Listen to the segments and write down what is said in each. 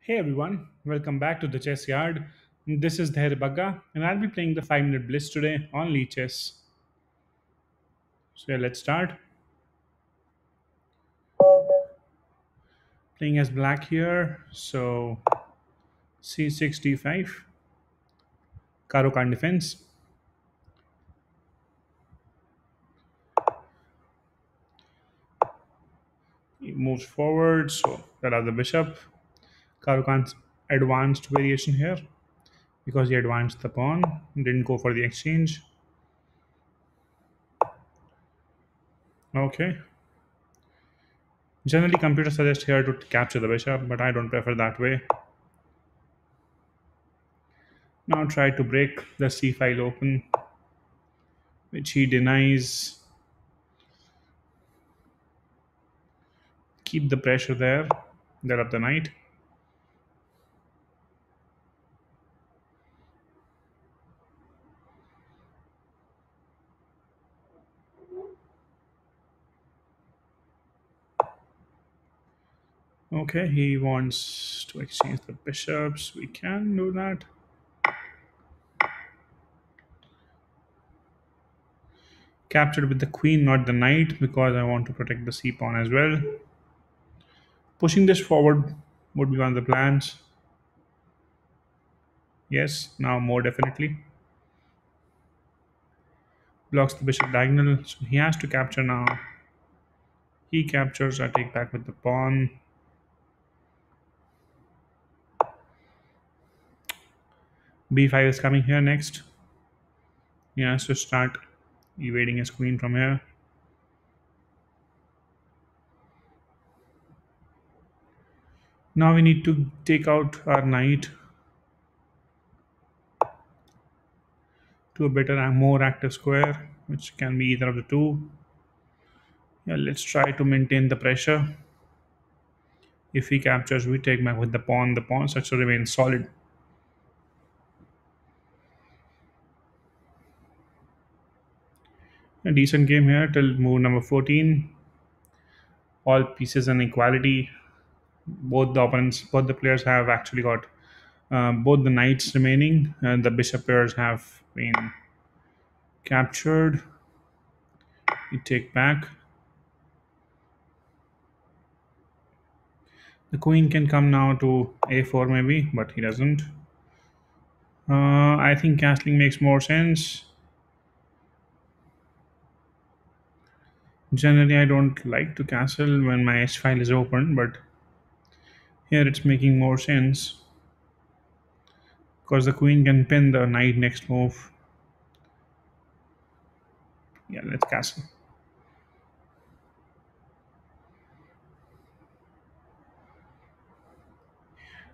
Hey everyone, welcome back to the Chessyard. This is dhairyabagga, and I'll be playing the 5 minute bliss today on Lichess. So yeah, let's start. Playing as black here, so c6 d5, Caro Kann Defense. He moves forward, so that are the bishop. Caro Kann's advanced variation here because he advanced the pawn, didn't go for the exchange. Okay. Generally, computer suggests here to capture the bishop, but I don't prefer that way. Now try to break the c file open, which he denies. Keep the pressure there of the knight. Okay, he wants to exchange the bishops. We can do that. Captured with the queen, not the knight, because I want to protect the c pawn as well. Pushing this forward would be one of the plans. Yes, now more definitely. Blocks the bishop diagonal, so he has to capture now. He captures, I take back with the pawn. b5 is coming here next. He has to start evading his queen from here. Now we need to take out our knight to a better and more active square, which can be either of the two. Yeah, let's try to maintain the pressure. If he captures, we take back with the pawn. The pawn structure remains solid. A decent game here till move number 14. All pieces in equality. Both the players have actually got both the knights remaining, and the bishop pairs have been captured. We take back. The queen can come now to a4 maybe, but he doesn't. I think castling makes more sense. Generally, I don't like to castle when my h file is open, but here it's making more sense because the queen can pin the knight next move. Yeah, let's castle.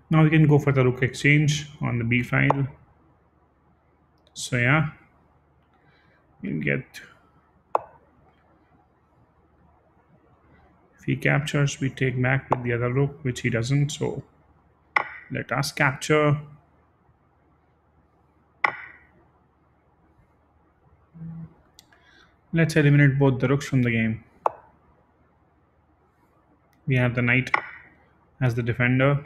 Now we can go for the rook exchange on the b file. So yeah, you get, if he captures, we take back with the other rook, which he doesn't. So let us capture. Let's eliminate both the rooks from the game. We have the knight as the defender.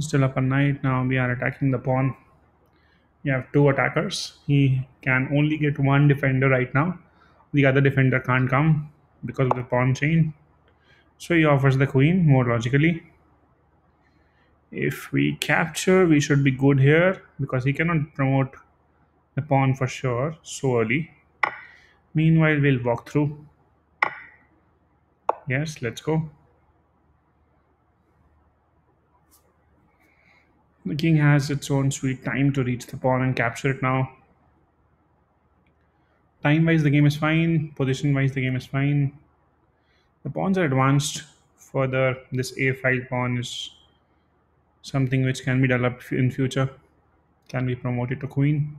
Still up a knight. Now we are attacking the pawn. You have two attackers. He can only get one defender right now. The other defender can't come because of the pawn chain. So he offers the queen more logically. If we capture, we should be good here because he cannot promote the pawn for sure so early. Meanwhile, we'll walk through. Yes, let's go. The king has its own sweet time to reach the pawn and capture it now. Time wise, the game is fine. Position wise, the game is fine. The pawns are advanced. Further, this a5 pawn is something which can be developed in future. Can be promoted to queen.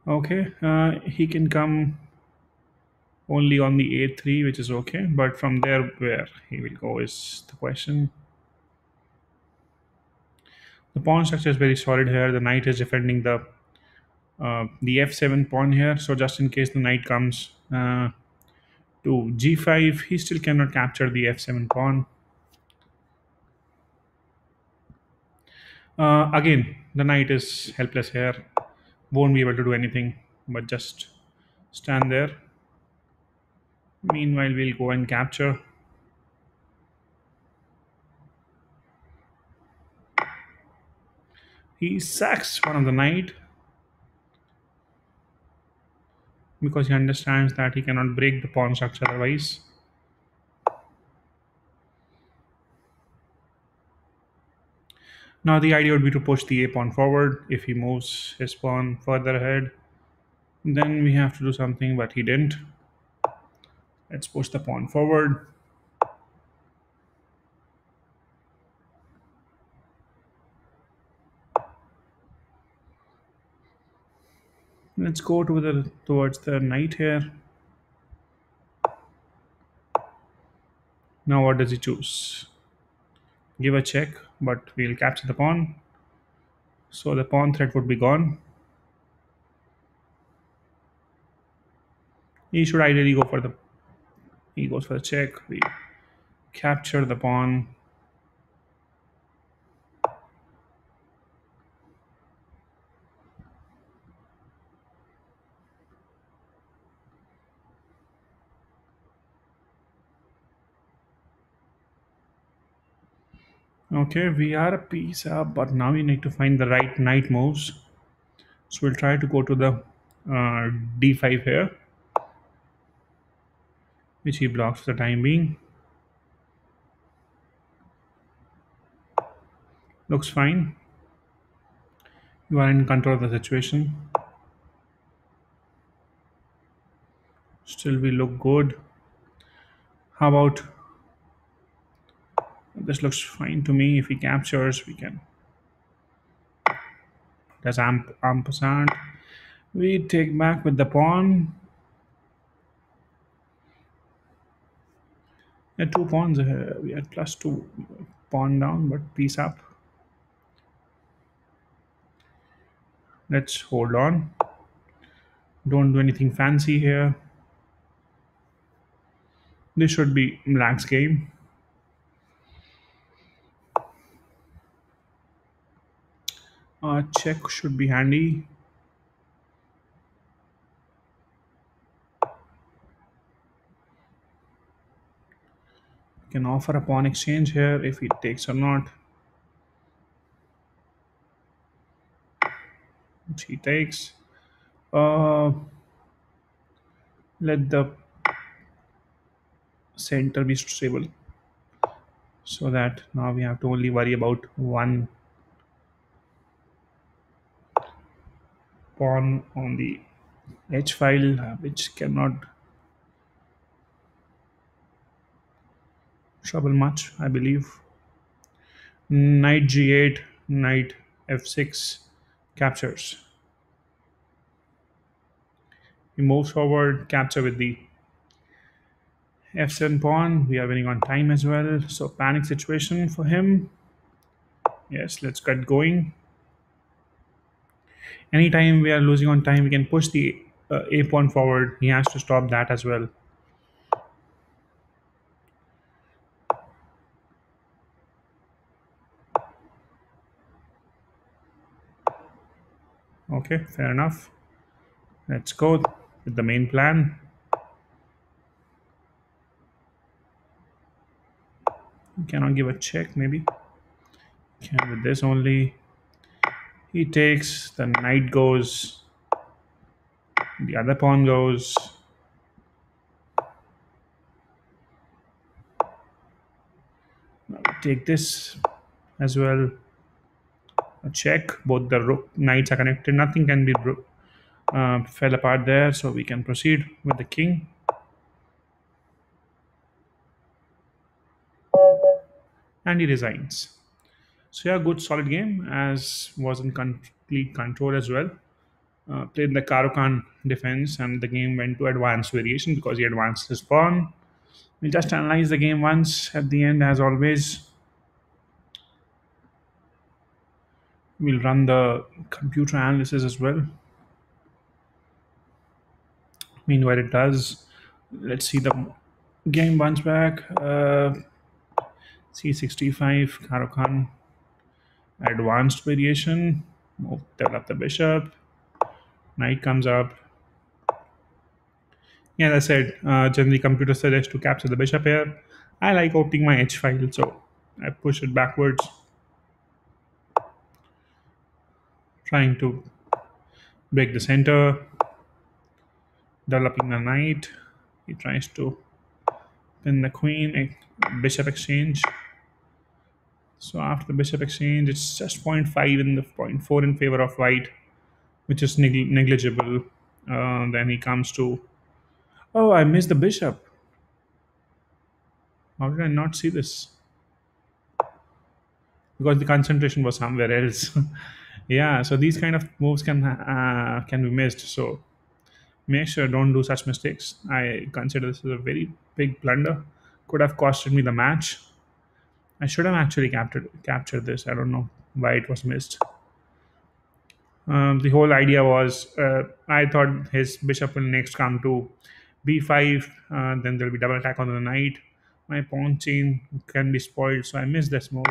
Okay, he can come only on the a3, which is okay. But from there, where he will go is the question. The pawn structure is very solid here. The knight is defending the f7 pawn here. So just in case the knight comes to g5, he still cannot capture the f7 pawn. Again, the knight is helpless here. Won't be able to do anything but just stand there. Meanwhile, we'll go and capture. He sacks one of the knight because he understands that he cannot break the pawn structure otherwise. Now the idea would be to push the a pawn forward. If he moves his pawn further ahead, then we have to do something, but he didn't. Let's push the pawn forward. Let's go towards the knight here. Now what does he choose? Give a check, but we'll capture the pawn. So the pawn threat would be gone. He should ideally go for the he goes for the check. We capture the pawn. Okay, we are a piece up, but now we need to find the right knight moves. So we'll try to go to the d5 here, which he blocks for the time being. Looks fine. You are in control of the situation. Still, we look good. How about this? Looks fine to me. If he captures, we can. There's ampersand. We take back with the pawn. Yeah, two pawns here. We had plus two pawn down, but piece up. Let's hold on. Don't do anything fancy here. This should be black's game. Check should be handy. Can offer a pawn exchange here if he takes or not. Which he takes. Uh, let the center be stable so that now we have to only worry about one pawn on the h file, which cannot trouble much, I believe. Knight g8, knight f6 captures. He moves forward, capture with the f7 pawn. We are winning on time as well. So panic situation for him. Yes, let's get going. Anytime we are losing on time, we can push the a pawn forward. He has to stop that as well. Okay, fair enough. Let's go with the main plan. Cannot give a check, maybe. Can with this only. He takes, the knight goes, the other pawn goes. Now we take this as well. A check. Both the knights are connected. Nothing can be fell apart there, so we can proceed with the king. And he resigns. So yeah, good solid game as was in complete control as well. Played the Caro Kann defense, and the game went to advanced variation because he advanced his pawn. We'll just analyze the game once at the end, as always. We'll run the computer analysis as well. Meanwhile, it does. Let's see the game once back. C65, Caro Kann, advanced variation. Develop the bishop. Knight comes up. Yeah, as I said, generally computer suggests to capture the bishop here. I like opening my h file, so I push it backwards, trying to break the center, developing the knight. He tries to pin the queen, bishop exchange. So after the bishop exchange, it's just point 0.5 in the point 0.4 in favor of white, which is negligible. Then he comes to, oh, I missed the bishop. How did I not see this? Because the concentration was somewhere else. Yeah, so these kind of moves can be missed. So make sure don't do such mistakes. I consider this as a very big blunder. Could have costed me the match. I should have actually captured this. I don't know why it was missed. The whole idea was I thought his bishop will next come to b5, then there'll be double attack on the knight. My pawn chain can be spoiled, so I missed this move.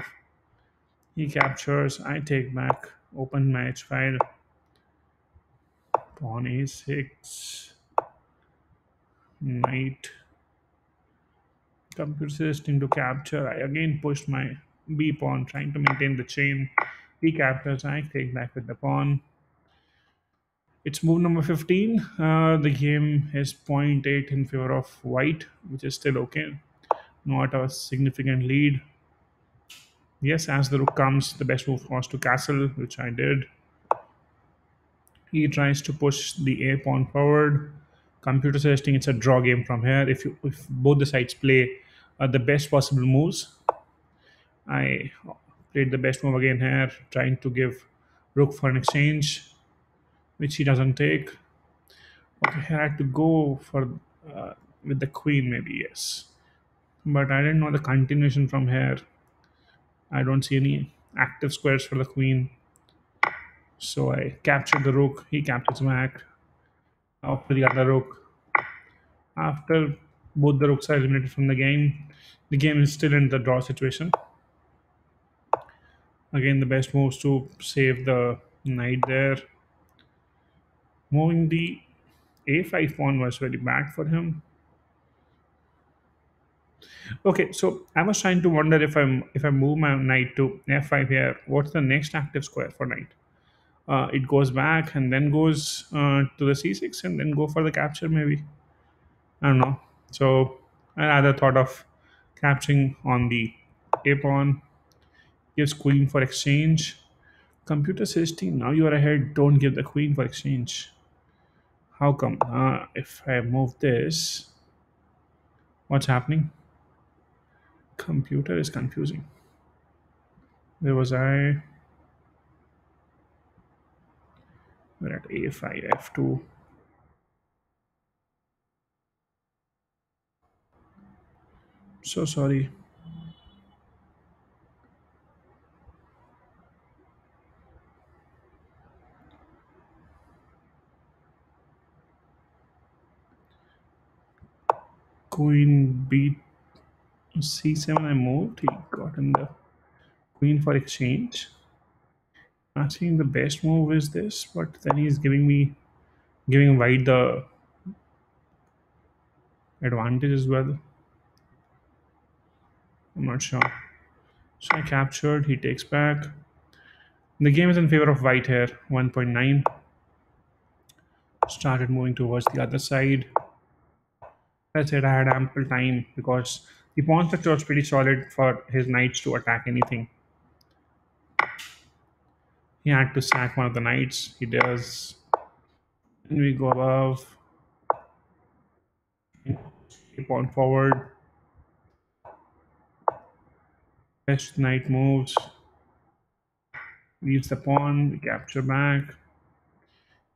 He captures, I take back, open my h file, pawn a6, knight, computer suggesting to capture. I again pushed my b pawn, trying to maintain the chain. He captures, I take back with the pawn. It's move number 15. The game is point 0.8 in favor of white, which is still okay. Not a significant lead. Yes, as the rook comes, the best move was to castle, which I did. He tries to push the a pawn forward. Computer suggesting it's a draw game from here. If both the sides play the best possible moves, I played the best move again here, trying to give rook for an exchange, which he doesn't take. Okay, here I had to go for with the queen, maybe yes, but I didn't know the continuation from here. I don't see any active squares for the queen, so I captured the rook. He captures back. After the other rook, after both the rooks are eliminated from the game is still in the draw situation. Again, the best moves to save the knight there. Moving the a5 pawn was very bad for him. Okay, so I was trying to wonder if I move my knight to f5 here, what's the next active square for knight? It goes back and then goes to the c6 and then go for the capture maybe. I don't know. So I rather thought of capturing on the a pawn, gives queen for exchange. Computer suggesting now you are ahead. Don't give the queen for exchange. How come? If I move this, what's happening? Computer is confusing. Where was I? We're at a5, f2. So sorry. Queen b c7. I moved. He got in the queen for exchange. I think the best move is this, but then he's giving white the advantage as well. I'm not sure. So I captured. He takes back. The game is in favor of white here. 1.9. Started moving towards the other side. I said I had ample time because the pawn structure was pretty solid for his knights to attack anything. He had to sack one of the knights. He does. And we go above. Pawn forward. Best knight moves. Leaves the pawn. We capture back.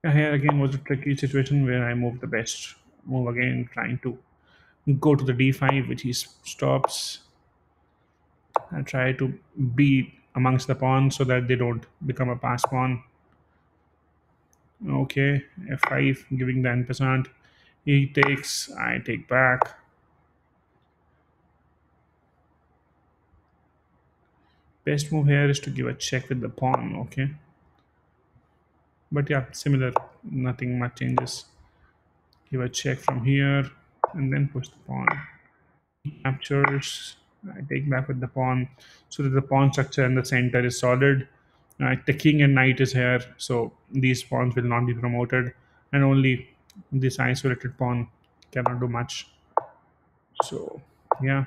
Yeah, here again was a tricky situation where I moved the best move again, trying to go to the d5, which he stops. I try to be amongst the pawns so that they don't become a pass pawn. Okay, f5, giving the n%. He takes, I take back. Best move here is to give a check with the pawn. Okay, but yeah, similar. Nothing much changes. Give a check from here and then push the pawn. Captures. I take back with the pawn so that the pawn structure in the center is solid. The king and knight is here, so these pawns will not be promoted, and only this isolated pawn cannot do much. So, yeah,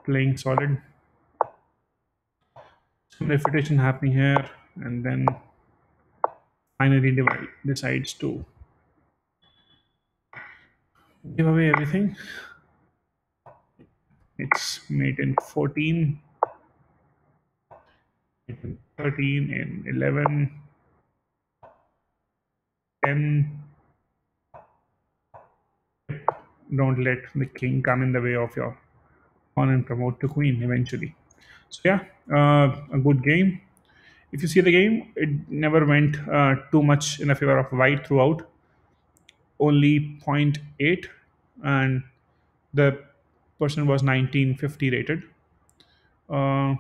playing solid. Some refutation happening here, and then finally decides to give away everything. It's mate in 14, in 13, in 11, 10. Don't let the king come in the way of your pawn and promote to queen eventually. So yeah, a good game. If you see the game, it never went too much in the favor of white throughout. Only zero point 0.8, and the person was 1950 rated. Uh,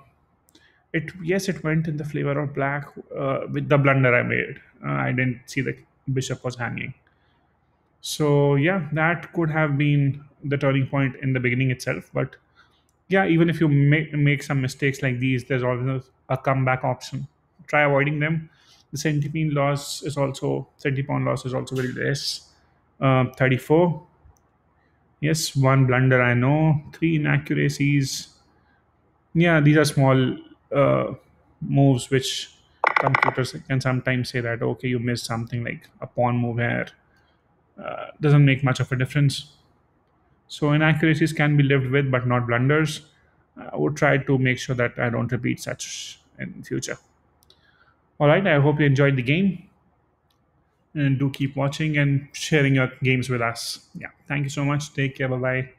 it yes, it went in the flavor of black with the blunder I made. I didn't see the bishop was hanging. So yeah, that could have been the turning point in the beginning itself. But yeah, even if you make some mistakes like these, there's always a comeback option. Try avoiding them. The centipede loss is also very less. 34. Yes, one blunder I know. Three inaccuracies. Yeah, these are small uh, moves which computers can sometimes say that okay, you missed something like a pawn move here. Doesn't make much of a difference. So inaccuracies can be lived with, but not blunders. I would try to make sure that I don't repeat such in future. All right, I hope you enjoyed the game, and do keep watching and sharing your games with us. Yeah, thank you so much. Take care. Bye bye.